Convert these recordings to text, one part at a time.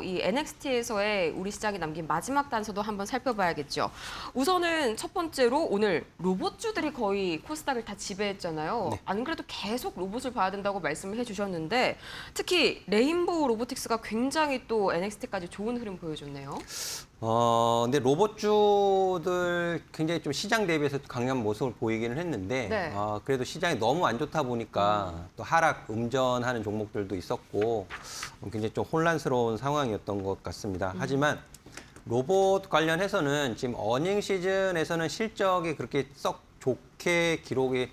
이 NXT에서의 우리 시장이 남긴 마지막 단서도 한번 살펴봐야겠죠. 우선은 첫 번째로 오늘 로봇주들이 거의 코스닥을 다 지배했잖아요. 네. 안 그래도 계속 로봇을 봐야 된다고 말씀을 해주셨는데 특히 레인보우 로보틱스가 굉장히 또 NXT까지 좋은 흐름 보여줬네요. 근데 로봇주들 굉장히 좀 시장 대비해서 강한 모습을 보이기는 했는데, 네. 그래도 시장이 너무 안 좋다 보니까 또 하락, 음전하는 종목들도 있었고, 굉장히 좀 혼란스러운 상황이었던 것 같습니다. 하지만 로봇 관련해서는 지금 어닝 시즌에서는 실적이 그렇게 썩 좋게 기록이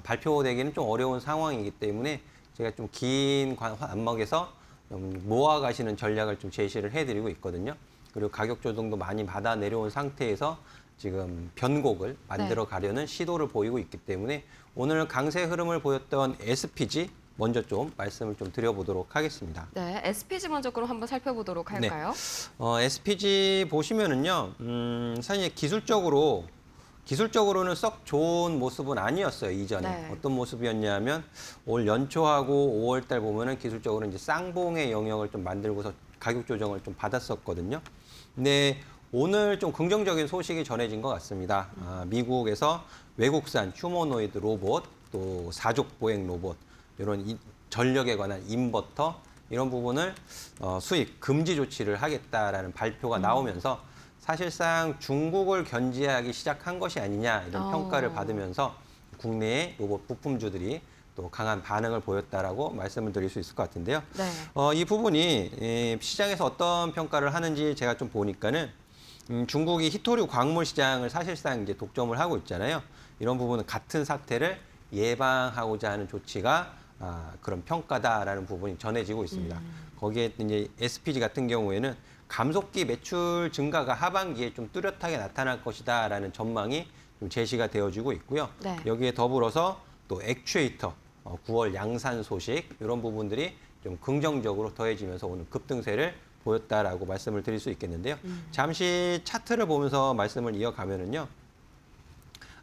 발표되기는 좀 어려운 상황이기 때문에 제가 좀 긴 안목에서 모아 가시는 전략을 좀 제시를 해드리고 있거든요. 그리고 가격 조정도 많이 받아 내려온 상태에서 지금 변곡을 만들어 가려는 시도를 보이고 있기 때문에 오늘 강세 흐름을 보였던 SPG 먼저 좀 말씀을 좀 드려보도록 하겠습니다. 네, SPG 먼저 그럼 한번 살펴보도록 할까요? SPG 보시면은요, 사실 기술적으로는 썩 좋은 모습은 아니었어요, 이전에. 네. 어떤 모습이었냐면, 올 연초하고 5월 달 보면은 기술적으로 이제 쌍봉의 영역을 좀 만들고서 가격 조정을 좀 받았었거든요. 근데 오늘 좀 긍정적인 소식이 전해진 것 같습니다. 미국에서 외국산 휴머노이드 로봇, 또 사족 보행 로봇, 이런 전력에 관한 인버터, 이런 부분을 수입 금지 조치를 하겠다라는 발표가 나오면서 사실상 중국을 견제하기 시작한 것이 아니냐 이런 평가를 받으면서 국내의 로봇 부품주들이 또 강한 반응을 보였다라고 말씀을 드릴 수 있을 것 같은데요. 네. 이 부분이 시장에서 어떤 평가를 하는지 제가 좀 보니까는 중국이 히토류 광물 시장을 사실상 이제 독점을 하고 있잖아요. 이런 부분은 같은 사태를 예방하고자 하는 조치가 그런 평가다라는 부분이 전해지고 있습니다. 거기에 이제 SPG 같은 경우에는 감속기 매출 증가가 하반기에 좀 뚜렷하게 나타날 것이다라는 전망이 좀 제시가 되어지고 있고요. 네. 여기에 더불어서 또 액추에이터 9월 양산 소식 이런 부분들이 좀 긍정적으로 더해지면서 오늘 급등세를 보였다라고 말씀을 드릴 수 있겠는데요. 잠시 차트를 보면서 말씀을 이어가면은요.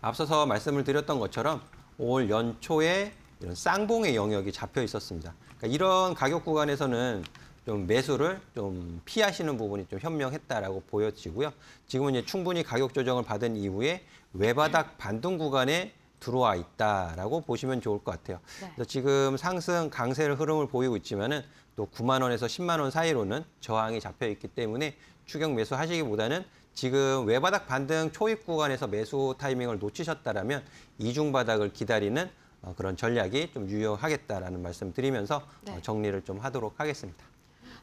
앞서서 말씀을 드렸던 것처럼 올 연초에 이런 쌍봉의 영역이 잡혀 있었습니다. 그러니까 이런 가격 구간에서는 좀 매수를 좀 피하시는 부분이 좀 현명했다라고 보여지고요. 지금은 이제 충분히 가격 조정을 받은 이후에 외바닥 반등 구간에 들어와 있다라고 보시면 좋을 것 같아요. 네. 그래서 지금 상승 강세를 흐름을 보이고 있지만은 또 9만 원에서 10만 원 사이로는 저항이 잡혀 있기 때문에 추격 매수하시기보다는 지금 외바닥 반등 초입 구간에서 매수 타이밍을 놓치셨다라면 이중 바닥을 기다리는 그런 전략이 좀 유효하겠다라는 말씀 드리면서 네. 정리를 좀 하도록 하겠습니다.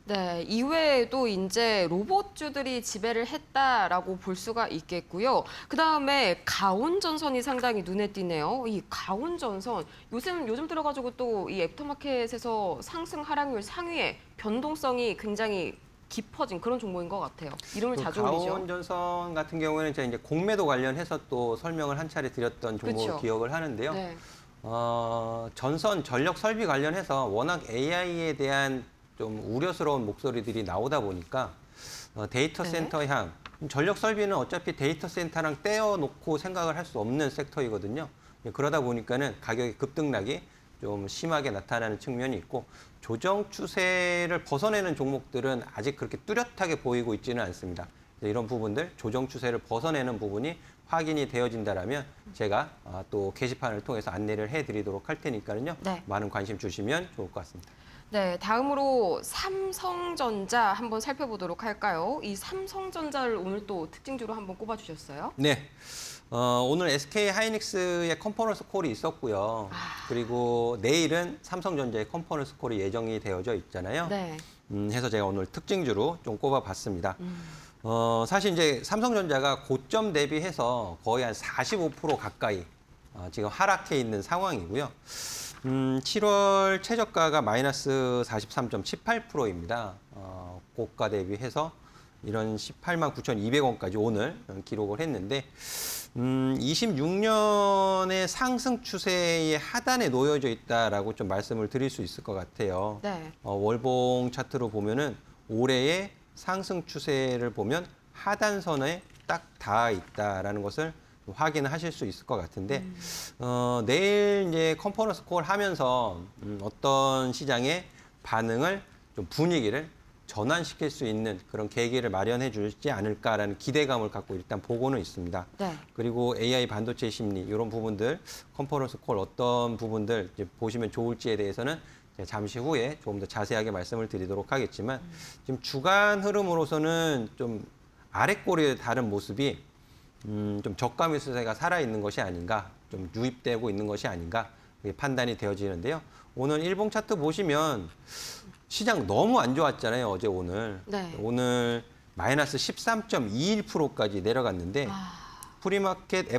네, 이외에도 이제 로봇주들이 지배를 했다라고 볼 수가 있겠고요. 그다음에 가온전선이 상당히 눈에 띄네요. 이 가온전선 요즘 들어가지고 또 이 애프터마켓에서 상승 하락률 상위에 변동성이 굉장히 깊어진 그런 종목인 것 같아요. 이름을 자주 올리죠. 가온전선 같은 경우에는 제가 이제 공매도 관련해서 또 설명을 한 차례 드렸던 종목을 그쵸. 기억을 하는데요. 네. 전선 전력 설비 관련해서 워낙 AI에 대한 좀 우려스러운 목소리들이 나오다 보니까 데이터 네. 센터향, 전력 설비는 어차피 데이터 센터랑 떼어놓고 생각을 할 수 없는 섹터이거든요. 그러다 보니까는 가격의 급등락이 좀 심하게 나타나는 측면이 있고 조정 추세를 벗어내는 종목들은 아직 그렇게 뚜렷하게 보이고 있지는 않습니다. 이런 부분들, 조정 추세를 벗어내는 부분이 확인이 되어진다라면 제가 또 게시판을 통해서 안내를 해드리도록 할 테니까요. 네. 많은 관심 주시면 좋을 것 같습니다. 네, 다음으로 삼성전자 한번 살펴보도록 할까요? 이 삼성전자를 오늘 또 특징주로 한번 꼽아주셨어요. 네. 오늘 SK 하이닉스의 컨퍼런스 콜이 있었고요. 그리고 내일은 삼성전자의 컨퍼런스 콜이 예정이 되어져 있잖아요. 네. 해서 제가 오늘 특징주로 좀 꼽아봤습니다. 사실 이제 삼성전자가 고점 대비해서 거의 한 45% 가까이 지금 하락해 있는 상황이고요. 7월 최저가가 마이너스 43.78%입니다. 고가 대비해서 이런 18만 9,200원까지 오늘 기록을 했는데 26년의 상승 추세의 하단에 놓여져 있다라고 좀 말씀을 드릴 수 있을 것 같아요. 네. 월봉 차트로 보면은 올해의 상승 추세를 보면 하단선에 딱 닿아 있다라는 것을 확인하실 수 있을 것 같은데 내일 이제 컨퍼런스 콜 하면서 어떤 시장의 반응을 좀 분위기를 전환시킬 수 있는 그런 계기를 마련해 주지 않을까라는 기대감을 갖고 일단 보고는 있습니다. 네. 그리고 AI 반도체 심리 이런 부분들, 컨퍼런스 콜 어떤 부분들 이제 보시면 좋을지에 대해서는 잠시 후에 조금 더 자세하게 말씀을 드리도록 하겠지만 지금 주간 흐름으로서는 좀 아랫꼬리의 다른 모습이 좀 저가 매수세가 살아있는 것이 아닌가, 좀 유입되고 있는 것이 아닌가 그게 판단이 되어지는데요. 오늘 일봉 차트 보시면 시장 너무 안 좋았잖아요, 어제 오늘. 네. 오늘 마이너스 13.21%까지 내려갔는데 프리마켓,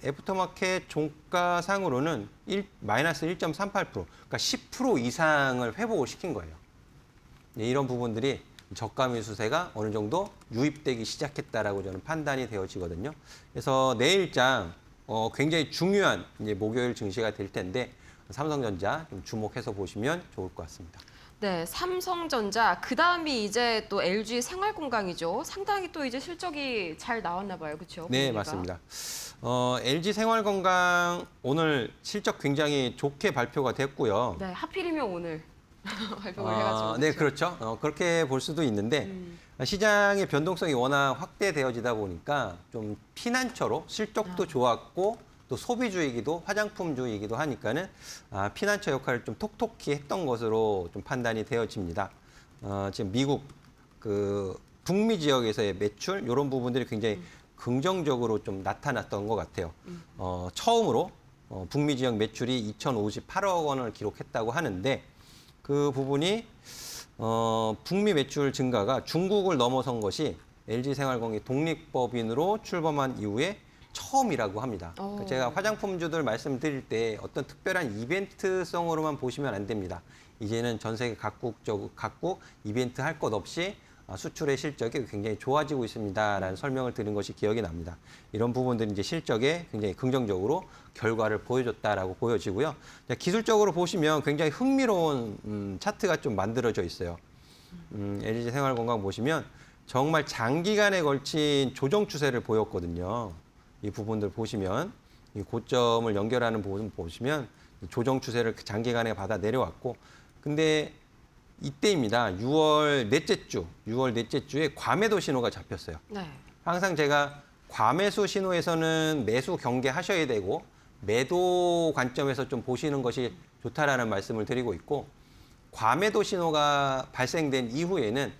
애프터마켓 종가상으로는 마이너스 1.38%, 그러니까 10% 이상을 회복을 시킨 거예요. 이런 부분들이 저가 매수세가 어느 정도 유입되기 시작했다라고 저는 판단이 되어지거든요. 그래서 내일장 굉장히 중요한 이제 목요일 증시가 될 텐데 삼성전자 좀 주목해서 보시면 좋을 것 같습니다. 네, 삼성전자 그다음이 이제 또 LG 생활건강이죠. 상당히 또 이제 실적이 잘 나왔나 봐요. 그렇죠? 네, 보니까. 맞습니다. LG 생활건강 오늘 실적 굉장히 좋게 발표가 됐고요. 네, 하필이면 오늘 발표를 해가지고. 네, 그렇죠. 그렇게 볼 수도 있는데 시장의 변동성이 워낙 확대되어지다 보니까 좀 피난처로 실적도 좋았고 또 소비주이기도 화장품주이기도 하니까는 피난처 역할을 좀 톡톡히 했던 것으로 좀 판단이 되어집니다. 지금 미국 그 북미 지역에서의 매출 이런 부분들이 굉장히 긍정적으로 좀 나타났던 것 같아요. 처음으로 북미 지역 매출이 2,058억 원을 기록했다고 하는데 그 부분이 북미 매출 증가가 중국을 넘어선 것이 LG생활건강이 독립법인으로 출범한 이후에 처음이라고 합니다. 그러니까 제가 화장품주들 말씀드릴 때 어떤 특별한 이벤트성으로만 보시면 안 됩니다. 이제는 전 세계 각국 이벤트 할 것 없이 수출의 실적이 굉장히 좋아지고 있습니다라는 설명을 드린 것이 기억이 납니다. 이런 부분들이 이제 실적에 굉장히 긍정적으로 결과를 보여줬다라고 보여지고요. 기술적으로 보시면 굉장히 흥미로운 차트가 좀 만들어져 있어요. LG 생활건강 보시면 정말 장기간에 걸친 조정 추세를 보였거든요. 이 부분들 보시면 이 고점을 연결하는 부분 보시면 조정 추세를 장기간에 받아 내려왔고 근데 이때입니다. 6월 넷째 주에 과매도 신호가 잡혔어요. 네. 항상 제가 과매수 신호에서는 매수 경계하셔야 되고 매도 관점에서 좀 보시는 것이 좋다라는 말씀을 드리고 있고 과매도 신호가 발생된 이후에는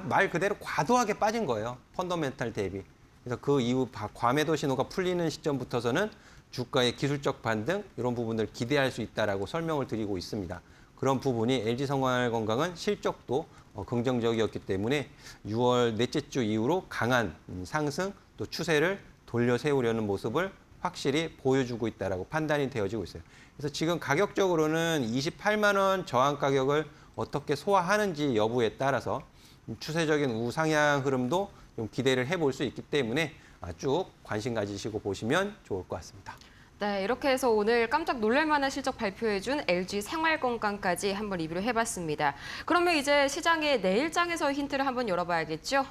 말 그대로 과도하게 빠진 거예요. 펀더멘탈 대비. 그래서 그 이후 과매도 신호가 풀리는 시점부터서는 주가의 기술적 반등 이런 부분을 기대할 수 있다라고 설명을 드리고 있습니다. 그런 부분이 LG생활건강은 실적도 긍정적이었기 때문에 6월 넷째 주 이후로 강한 상승 또 추세를 돌려 세우려는 모습을 확실히 보여주고 있다라고 판단이 되어지고 있어요. 그래서 지금 가격적으로는 28만 원 저항 가격을 어떻게 소화하는지 여부에 따라서 추세적인 우상향 흐름도 좀 기대를 해볼 수 있기 때문에 쭉 관심 가지시고 보시면 좋을 것 같습니다. 네, 이렇게 해서 오늘 깜짝 놀랄만한 실적 발표해준 LG 생활건강까지 한번 리뷰를 해봤습니다. 그러면 이제 시장의 내일장에서 힌트를 한번 열어봐야겠죠?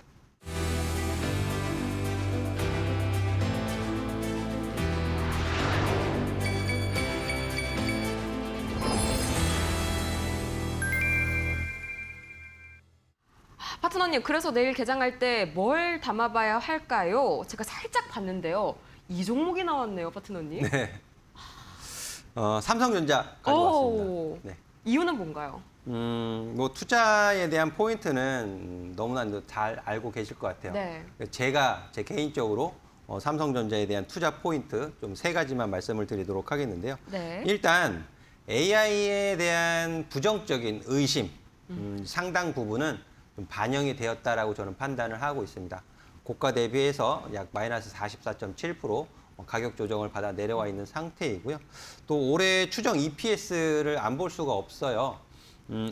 파트너님, 그래서 내일 개장할 때 뭘 담아봐야 할까요? 제가 살짝 봤는데요. 이 종목이 나왔네요, 파트너님. 네. 삼성전자 가져왔습니다. 네. 이유는 뭔가요? 뭐 투자에 대한 포인트는 너무나 잘 알고 계실 것 같아요. 네. 제가 개인적으로 삼성전자에 대한 투자 포인트 좀 3가지만 말씀을 드리도록 하겠는데요. 네. 일단 AI에 대한 부정적인 의심 상당 부분은 좀 반영이 되었다라고 저는 판단을 하고 있습니다. 고가 대비해서 약 마이너스 44.7% 가격 조정을 받아 내려와 있는 상태이고요. 또 올해 추정 EPS를 안 볼 수가 없어요.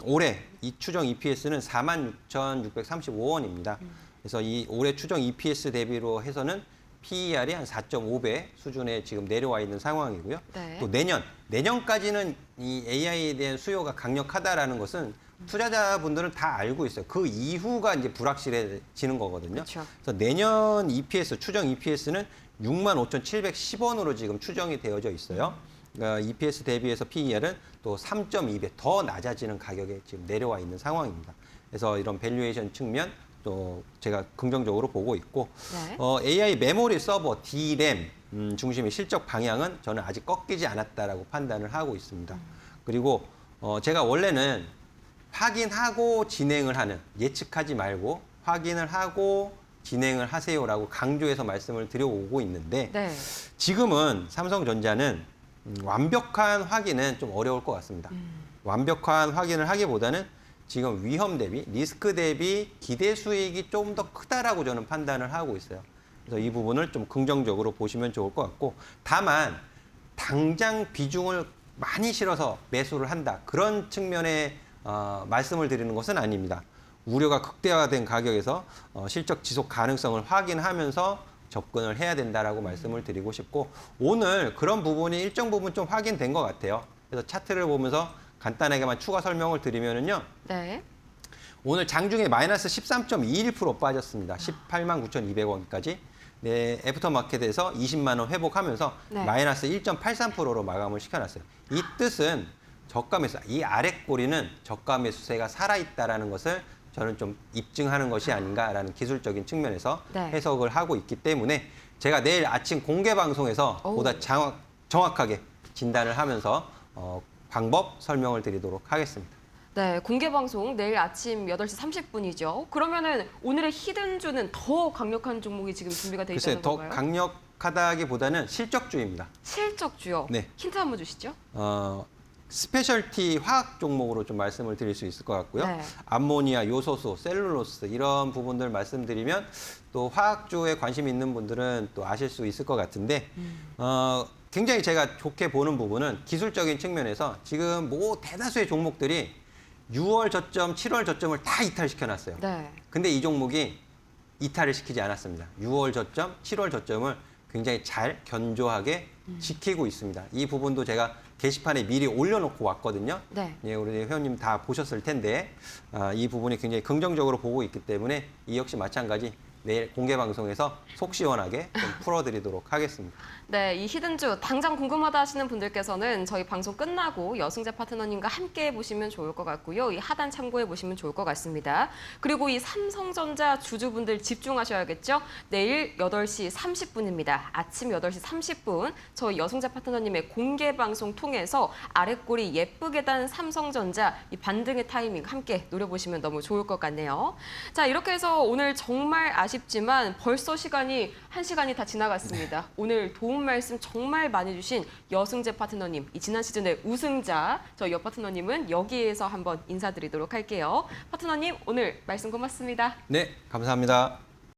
올해 이 추정 EPS는 46,635원입니다. 그래서 이 올해 추정 EPS 대비로 해서는 PER이 한 4.5배 수준에 지금 내려와 있는 상황이고요. 네. 또 내년까지는 이 AI에 대한 수요가 강력하다라는 것은 투자자분들은 다 알고 있어요. 그 이후가 이제 불확실해지는 거거든요. 그렇죠. 그래서 내년 EPS, 추정 EPS는 65,710원으로 지금 추정이 되어져 있어요. 그러니까 EPS 대비해서 PER은 또 3.2배 더 낮아지는 가격에 지금 내려와 있는 상황입니다. 해서 이런 밸류에이션 측면 또 제가 긍정적으로 보고 있고 네. AI 메모리 서버 D램 중심의 실적 방향은 저는 아직 꺾이지 않았다라고 판단을 하고 있습니다. 그리고 제가 원래는 확인하고 진행을 하는, 예측하지 말고 확인을 하고 진행을 하세요라고 강조해서 말씀을 드려오고 있는데 네. 지금은 삼성전자는 완벽한 확인은 좀 어려울 것 같습니다. 완벽한 확인을 하기보다는 지금 위험 대비, 리스크 대비 기대 수익이 좀 더 크다라고 저는 판단을 하고 있어요. 그래서 이 부분을 좀 긍정적으로 보시면 좋을 것 같고, 다만 당장 비중을 많이 실어서 매수를 한다, 그런 측면의 말씀을 드리는 것은 아닙니다. 우려가 극대화된 가격에서 실적 지속 가능성을 확인하면서 접근을 해야 된다라고 말씀을 드리고 싶고, 오늘 그런 부분이 일정 부분 좀 확인된 것 같아요. 그래서 차트를 보면서 간단하게만 추가 설명을 드리면은요. 네. 오늘 장중에 마이너스 13.21% 빠졌습니다. 18만 9,200원까지. 네, 애프터마켓에서 20만 원 회복하면서 네. 마이너스 1.83%로 마감을 시켜놨어요. 이 뜻은 저가 매수, 이 아래 꼬리는 저가 매수세가 살아있다라는 것을 저는 좀 입증하는 것이 아닌가라는 기술적인 측면에서 네. 해석을 하고 있기 때문에 제가 내일 아침 공개 방송에서 오. 보다 정확하게 진단을 하면서 방법 설명을 드리도록 하겠습니다. 네, 공개 방송 내일 아침 8시 30분이죠. 그러면은 오늘의 히든주는 더 강력한 종목이 지금 준비가 돼 글쎄요, 있다는 더 건가요? 강력하다기보다는 실적주입니다. 실적주요. 네. 힌트 한번 주시죠. 스페셜티 화학 종목으로 좀 말씀을 드릴 수 있을 것 같고요. 네. 암모니아, 요소수, 셀룰로스 이런 부분들 말씀드리면 또 화학주에 관심 있는 분들은 또 아실 수 있을 것 같은데 굉장히 제가 좋게 보는 부분은 기술적인 측면에서 지금 대다수의 종목들이 6월 저점, 7월 저점을 다 이탈시켜놨어요. 네. 근데 이 종목이 이탈을 시키지 않았습니다. 6월 저점, 7월 저점을 굉장히 잘 견조하게 지키고 있습니다. 이 부분도 제가 게시판에 미리 올려놓고 왔거든요. 네. 예, 우리 회원님 다 보셨을 텐데 이 부분이 굉장히 긍정적으로 보고 있기 때문에 이 역시 마찬가지 내일 공개 방송에서 속 시원하게 좀 풀어드리도록 하겠습니다. 네, 이 히든주 당장 궁금하다 하시는 분들께서는 저희 방송 끝나고 여승재 파트너님과 함께 해보시면 좋을 것 같고요. 이 하단 참고해 보시면 좋을 것 같습니다. 그리고 이 삼성전자 주주분들 집중하셔야겠죠. 내일 8시 30분입니다. 아침 8시 30분 저희 여승재 파트너님의 공개 방송 통해서 아랫골이 예쁘게 단 삼성전자 이 반등의 타이밍 함께 노려보시면 너무 좋을 것 같네요. 자, 이렇게 해서 오늘 정말 아쉽지만 벌써 시간이 1시간이 다 지나갔습니다. 오늘 도움 말씀 정말 많이 주신 여승재 파트너님, 이 지난 시즌의 우승자 저희 여 파트너님은 여기에서 한번 인사드리도록 할게요. 파트너님 오늘 말씀 고맙습니다. 네, 감사합니다.